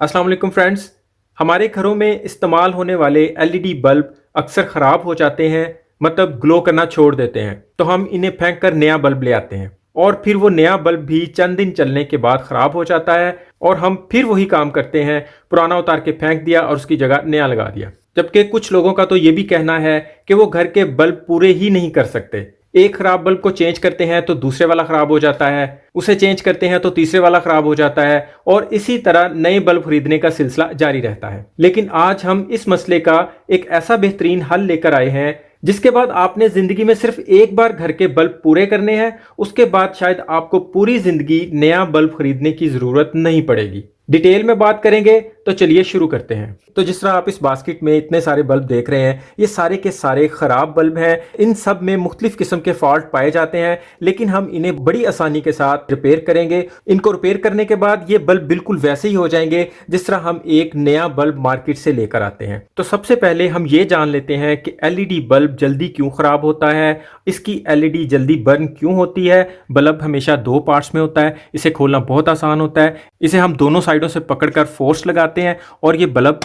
अस्सलाम वालेकुम फ्रेंड्स। हमारे घरों में इस्तेमाल होने वाले एलईडी बल्ब अक्सर ख़राब हो जाते हैं, मतलब ग्लो करना छोड़ देते हैं। तो हम इन्हें फेंक कर नया बल्ब ले आते हैं और फिर वो नया बल्ब भी चंद दिन चलने के बाद ख़राब हो जाता है और हम फिर वही काम करते हैं, पुराना उतार के फेंक दिया और उसकी जगह नया लगा दिया। जबकि कुछ लोगों का तो ये भी कहना है कि वो घर के बल्ब पूरे ही नहीं कर सकते। एक खराब बल्ब को चेंज करते हैं तो दूसरे वाला खराब हो जाता है, उसे चेंज करते हैं तो तीसरे वाला खराब हो जाता है और इसी तरह नए बल्ब खरीदने का सिलसिला जारी रहता है। लेकिन आज हम इस मसले का एक ऐसा बेहतरीन हल लेकर आए हैं जिसके बाद आपने जिंदगी में सिर्फ एक बार घर के बल्ब पूरे करने हैं, उसके बाद शायद आपको पूरी जिंदगी नया बल्ब खरीदने की जरूरत नहीं पड़ेगी। डिटेल में बात करेंगे तो चलिए शुरू करते हैं। तो जिस तरह आप इस बास्केट में इतने सारे बल्ब देख रहे हैं, ये सारे के सारे खराब बल्ब हैं। इन सब में मुख्तलिफ किस्म के फॉल्ट पाए जाते हैं, लेकिन हम इन्हें बड़ी आसानी के साथ रिपेयर करेंगे। इनको रिपेयर करने के बाद ये बल्ब बिल्कुल वैसे ही हो जाएंगे जिस तरह हम एक नया बल्ब मार्केट से लेकर आते हैं। तो सबसे पहले हम ये जान लेते हैं कि एलईडी बल्ब जल्दी क्यों खराब होता है, इसकी एलईडी जल्दी बर्न क्यों होती है। बल्ब हमेशा दो पार्ट्स में होता है, इसे खोलना बहुत आसान होता है। इसे हम दोनों साइडों से पकड़कर फोर्स लगाते हैं और ये बल्ब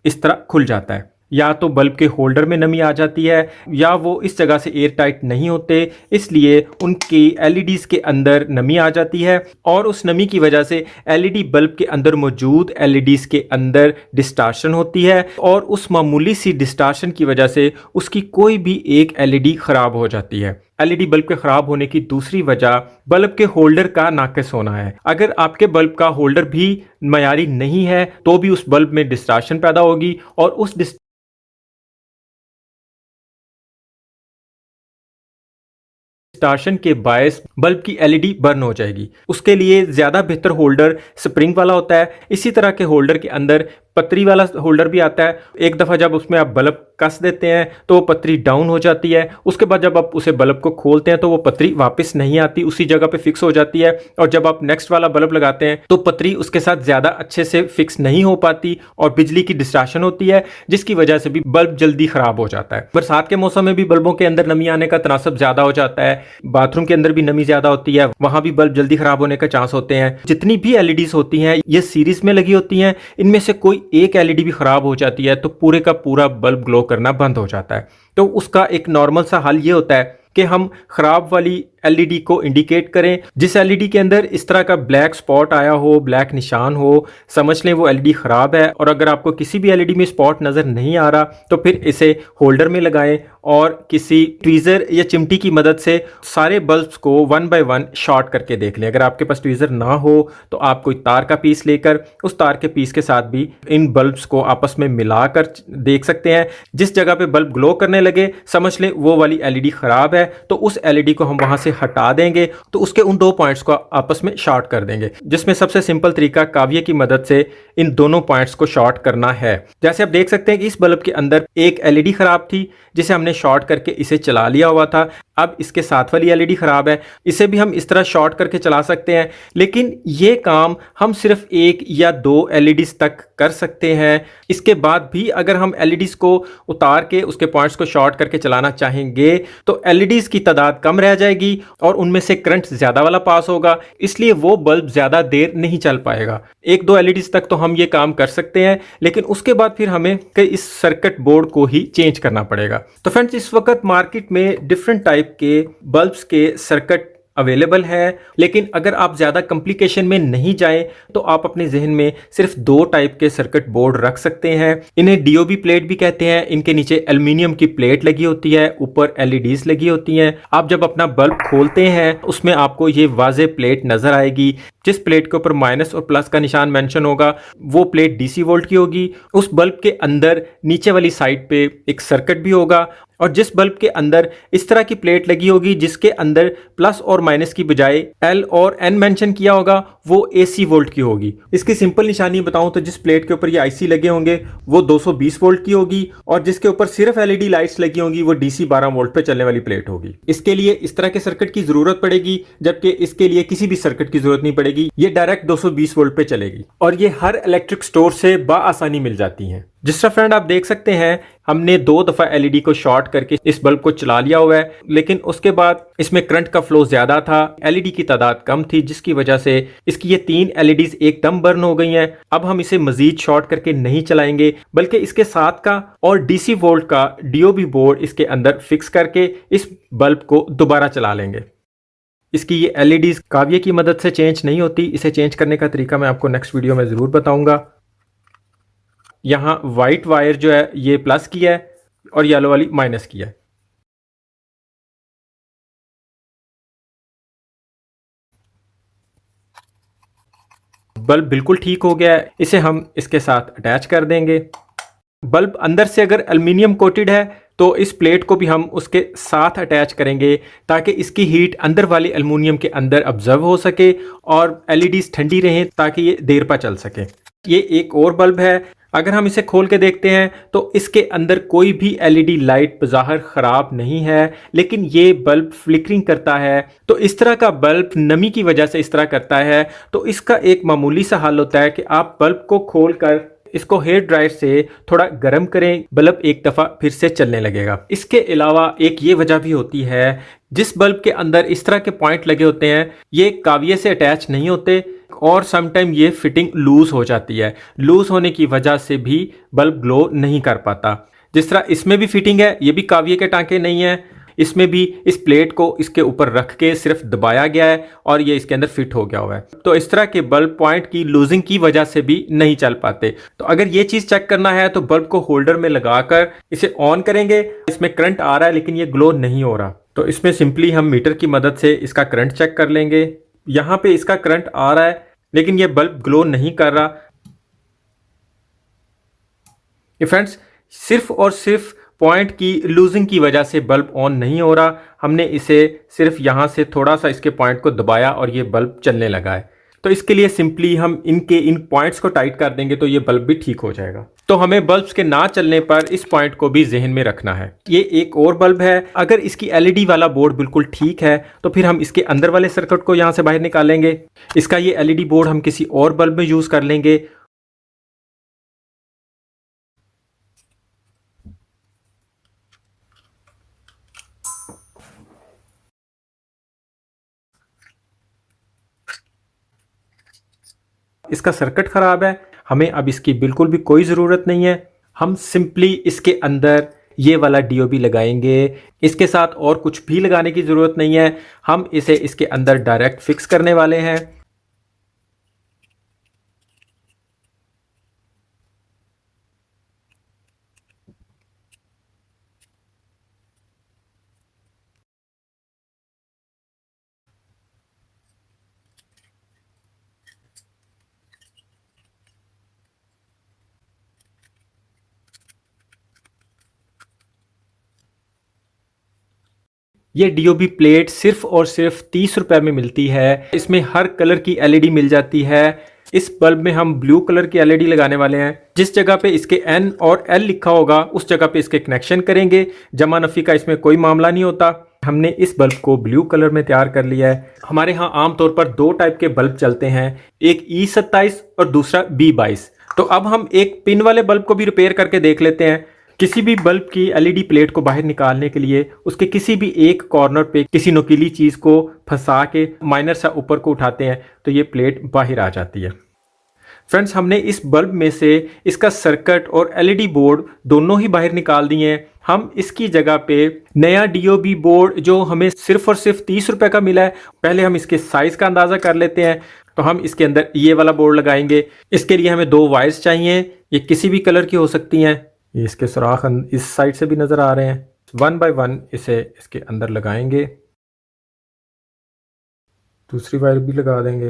इस तरह खुल जाता है। या तो बल्ब के होल्डर में नमी आ जाती है या वो इस जगह से एयर टाइट नहीं होते, इसलिए उनकी एलईडीज के अंदर नमी आ जाती है और उस नमी की वजह से एलईडी बल्ब के अंदर मौजूद एलईडीज के अंदर डिस्टार्शन होती है और उस मामूली सी डिस्टार्शन की वजह से उसकी कोई भी एक एलईडी खराब हो जाती है। एलईडी बल्ब के खराब होने की दूसरी वजह बल्ब के होल्डर का नाकिस होना है। अगर आपके बल्ब का होल्डर भी मयारी नहीं है तो भी उस बल्ब में डिस्टार्शन पैदा होगी और उस डिस्टार्शन के बायस बल्ब की एलईडी बर्न हो जाएगी। उसके लिए ज्यादा बेहतर होल्डर स्प्रिंग वाला होता है। इसी तरह के होल्डर के अंदर पतरी वाला होल्डर भी आता है। एक दफ़ा जब उसमें आप बल्ब कस देते हैं तो वो पतरी डाउन हो जाती है, उसके बाद जब आप उसे बल्ब को खोलते हैं तो वो पतरी वापस नहीं आती, उसी जगह पे फिक्स हो जाती है और जब आप नेक्स्ट वाला बल्ब लगाते हैं तो पतरी उसके साथ ज़्यादा अच्छे से फिक्स नहीं हो पाती और बिजली की डिस्ट्रैक्शन होती है, जिसकी वजह से भी बल्ब जल्दी ख़राब हो जाता है। बरसात के मौसम में भी बल्बों के अंदर नमी आने का तनासब ज़्यादा हो जाता है, बाथरूम के अंदर भी नमी ज़्यादा होती है, वहाँ भी बल्ब जल्दी ख़राब होने का चांस होते हैं। जितनी भी एलईडीज होती हैं ये सीरीज में लगी होती हैं, इनमें से कोई एक एलईडी भी खराब हो जाती है तो पूरे का पूरा बल्ब ग्लो करना बंद हो जाता है। तो उसका एक नॉर्मल सा हल ये होता है कि हम खराब वाली एलईडी को इंडिकेट करें। जिस एलईडी के अंदर इस तरह का ब्लैक स्पॉट आया हो, ब्लैक निशान हो, समझ लें वो एलईडी खराब है। और अगर आपको किसी भी एलईडी में स्पॉट नजर नहीं आ रहा तो फिर इसे होल्डर में लगाएं और किसी ट्वीजर या चिमटी की मदद से सारे बल्ब्स को वन बाय वन शॉर्ट करके देख लें। अगर आपके पास ट्वीजर ना हो तो आप कोई तार का पीस लेकर उस तार के पीस के साथ भी इन बल्ब्स को आपस में मिलाकर देख सकते हैं। जिस जगह पे बल्ब ग्लो करने लगे समझ लें वो वाली एलईडी खराब है, तो उस एलईडी को हम वहां से हटा देंगे, तो उसके उन दो पॉइंट्स को आपस में शॉर्ट कर देंगे, जिसमें सबसे सिंपल तरीका काविये की मदद से इन दोनों पॉइंट्स को शॉर्ट करना है। जैसे आप देख सकते हैं कि इस बल्ब के अंदर एक एलईडी खराब थी जिसे हमने शॉर्ट करके इसे चला लिया हुआ था। अब इसके साथ वाली एलईडी खराब है, इसे भी हम इस तरह शॉर्ट करके चला सकते हैं, लेकिन ये काम हम सिर्फ एक या दो एलईडीज तक कर सकते हैं। इसके बाद भी अगर हम एलईडीज को उतार के उसके पॉइंट्स को शॉर्ट करके चलाना चाहेंगे तो एलईडीज की तादाद कम रह जाएगी और उनमें से करंट ज्यादा वाला पास होगा, इसलिए वो बल्ब ज्यादा देर नहीं चल पाएगा। एक दो एलईडीज तक तो हम ये काम कर सकते हैं, लेकिन उसके बाद फिर हमें इस सर्किट बोर्ड को ही चेंज करना पड़ेगा। तो फ्रेंड्स, इस वक्त मार्केट में डिफरेंट टाइप के बल्ब्स के सर्किट अवेलेबल है, लेकिन अगर आप ज़्यादा कॉम्प्लिकेशन में नहीं जाएं तो आप अपने जहन में सिर्फ दो टाइप के सर्किट बोर्ड रख सकते हैं। इन्हें डीओबी प्लेट भी कहते हैं। इनके नीचे एल्युमिनियम की प्लेट लगी होती है, ऊपर एलईडीज लगी होती हैं। आप जब अपना बल्ब खोलते हैं उसमें आपको ये वाज़े प्लेट नज़र आएगी। जिस प्लेट के ऊपर माइनस और प्लस का निशान मेंशन होगा वो प्लेट डीसी वोल्ट की होगी। उस बल्ब के अंदर नीचे वाली साइड पे एक सर्किट भी होगा और जिस बल्ब के अंदर इस तरह की प्लेट लगी होगी जिसके अंदर प्लस और माइनस की बजाय एल और एन मेंशन किया होगा वो एसी वोल्ट की होगी। इसकी सिंपल निशानी बताऊं तो जिस प्लेट के ऊपर ये आईसी लगे होंगे वो 220 वोल्ट की होगी और जिसके ऊपर सिर्फ एलईडी लाइट्स लगी होंगी वो डीसी 12 वोल्ट पे चलने वाली प्लेट होगी। इसके लिए इस तरह के सर्किट की जरूरत पड़ेगी, जबकि इसके लिए किसी भी सर्किट की जरूरत नहीं पड़ेगी। ये डायरेक्ट 220 वोल्ट पे चलेगी और ये हर इलेक्ट्रिक स्टोर से बाआसानी मिल जाती है। जिस तरह फ्रेंड आप देख सकते हैं, हमने 2 दफ़ा एलईडी को शॉर्ट करके इस बल्ब को चला लिया हुआ है, लेकिन उसके बाद इसमें करंट का फ्लो ज़्यादा था, एलईडी की तादाद कम थी, जिसकी वजह से इसकी ये 3 एलईडीज एकदम बर्न हो गई हैं। अब हम इसे मजीद शॉर्ट करके नहीं चलाएंगे, बल्कि इसके साथ का और डीसी वोल्ट का डीओबी बोर्ड इसके अंदर फिक्स करके इस बल्ब को दोबारा चला लेंगे। इसकी ये एलईडीज काविये की मदद से चेंज नहीं होती। इसे चेंज करने का तरीका मैं आपको नेक्स्ट वीडियो में ज़रूर बताऊंगा। यहाँ वाइट वायर जो है ये प्लस की है और येलो वाली माइनस की है। बल्ब बिल्कुल ठीक हो गया है, इसे हम इसके साथ अटैच कर देंगे। बल्ब अंदर से अगर एल्युमिनियम कोटेड है तो इस प्लेट को भी हम उसके साथ अटैच करेंगे, ताकि इसकी हीट अंदर वाले एल्युमिनियम के अंदर ऑब्जर्व हो सके और एलईडीज ठंडी रहें, ताकि ये देर पर चल सके। ये एक और बल्ब है, अगर हम इसे खोल के देखते हैं तो इसके अंदर कोई भी एलईडी लाइट बज़ाहिर ख़राब नहीं है, लेकिन ये बल्ब फ्लिकरिंग करता है। तो इस तरह का बल्ब नमी की वजह से इस तरह करता है। तो इसका एक मामूली सा हल होता है कि आप बल्ब को खोल कर इसको हेयर ड्रायर से थोड़ा गर्म करें, बल्ब एक दफ़ा फिर से चलने लगेगा। इसके अलावा एक ये वजह भी होती है, जिस बल्ब के अंदर इस तरह के पॉइंट लगे होते हैं ये काविये से अटैच नहीं होते और समटाइम ये फिटिंग लूज हो जाती है। लूज होने की वजह से भी बल्ब ग्लो नहीं कर पाता। जिस तरह इसमें भी फिटिंग है, ये भी काविये के टांके नहीं है, इसमें भी इस प्लेट को इसके ऊपर रख के सिर्फ दबाया गया है और ये इसके अंदर फिट हो गया हुआ है। तो इस तरह के बल्ब पॉइंट की लूजिंग की वजह से भी नहीं चल पाते। तो अगर ये चीज़ चेक करना है तो बल्ब को होल्डर में लगाकर इसे ऑन करेंगे। इसमें करंट आ रहा है लेकिन ये ग्लो नहीं हो रहा, तो इसमें सिंपली हम मीटर की मदद से इसका करंट चेक कर लेंगे। यहाँ पे इसका करंट आ रहा है लेकिन ये बल्ब ग्लो नहीं कर रहा। ये फ्रेंड्स सिर्फ और सिर्फ पॉइंट की लूजिंग की वजह से बल्ब ऑन नहीं हो रहा। हमने इसे सिर्फ यहाँ से थोड़ा सा इसके पॉइंट को दबाया और ये बल्ब चलने लगा है। तो इसके लिए सिंपली हम इन पॉइंट्स को टाइट कर देंगे तो ये बल्ब भी ठीक हो जाएगा। तो हमें बल्ब्स के ना चलने पर इस पॉइंट को भी जहन में रखना है। ये एक और बल्ब है, अगर इसकी एलईडी वाला बोर्ड बिल्कुल ठीक है तो फिर हम इसके अंदर वाले सर्किट को यहाँ से बाहर निकालेंगे। इसका ये एलईडी बोर्ड हम किसी और बल्ब में यूज़ कर लेंगे। इसका सर्किट ख़राब है, हमें अब इसकी बिल्कुल भी कोई ज़रूरत नहीं है। हम सिंपली इसके अंदर ये वाला डीओबी लगाएंगे। इसके साथ और कुछ भी लगाने की ज़रूरत नहीं है, हम इसे इसके अंदर डायरेक्ट फिक्स करने वाले हैं। ये डीओबी प्लेट सिर्फ और सिर्फ 30 रुपए में मिलती है। इसमें हर कलर की एलईडी मिल जाती है। इस बल्ब में हम ब्लू कलर की एलईडी लगाने वाले हैं। जिस जगह पे इसके एन और एल लिखा होगा उस जगह पे इसके कनेक्शन करेंगे। जमा नफी का इसमें कोई मामला नहीं होता। हमने इस बल्ब को ब्लू कलर में तैयार कर लिया है। हमारे यहाँ आमतौर पर 2 टाइप के बल्ब चलते हैं, एक E27 और दूसरा B22। तो अब हम एक पिन वाले बल्ब को भी रिपेयर करके देख लेते हैं। किसी भी बल्ब की एलईडी प्लेट को बाहर निकालने के लिए उसके किसी भी एक कॉर्नर पे किसी नुकीली चीज़ को फंसा के माइनर सा ऊपर को उठाते हैं तो ये प्लेट बाहर आ जाती है। फ्रेंड्स, हमने इस बल्ब में से इसका सर्किट और एलईडी बोर्ड दोनों ही बाहर निकाल दिए हैं। हम इसकी जगह पे नया डीओबी बोर्ड जो हमें सिर्फ और सिर्फ 30 रुपए का मिला है, पहले हम इसके साइज़ का अंदाज़ा कर लेते हैं। तो हम इसके अंदर ये वाला बोर्ड लगाएंगे। इसके लिए हमें 2 वायर्स चाहिए, ये किसी भी कलर की हो सकती हैं। ये इसके सुराख इस साइड से भी नज़र आ रहे हैं। 1 बाय 1 इसे इसके अंदर लगाएंगे, दूसरी वायर भी लगा देंगे।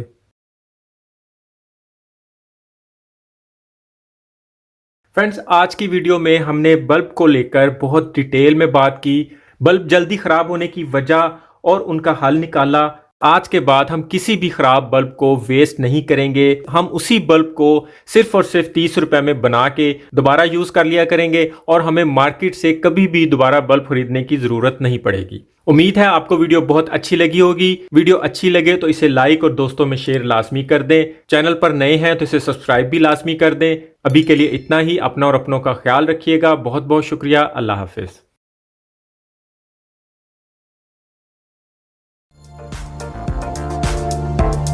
फ्रेंड्स, आज की वीडियो में हमने बल्ब को लेकर बहुत डिटेल में बात की, बल्ब जल्दी ख़राब होने की वजह और उनका हल निकाला। आज के बाद हम किसी भी खराब बल्ब को वेस्ट नहीं करेंगे। हम उसी बल्ब को सिर्फ और सिर्फ 30 रुपए में बना के दोबारा यूज कर लिया करेंगे और हमें मार्केट से कभी भी दोबारा बल्ब खरीदने की जरूरत नहीं पड़ेगी। उम्मीद है आपको वीडियो बहुत अच्छी लगी होगी। वीडियो अच्छी लगे तो इसे लाइक और दोस्तों में शेयर लाजमी कर दें। चैनल पर नए हैं तो इसे सब्सक्राइब भी लाजमी कर दें। अभी के लिए इतना ही। अपना और अपनों का ख्याल रखिएगा। बहुत बहुत शुक्रिया। अल्लाह हाफिज।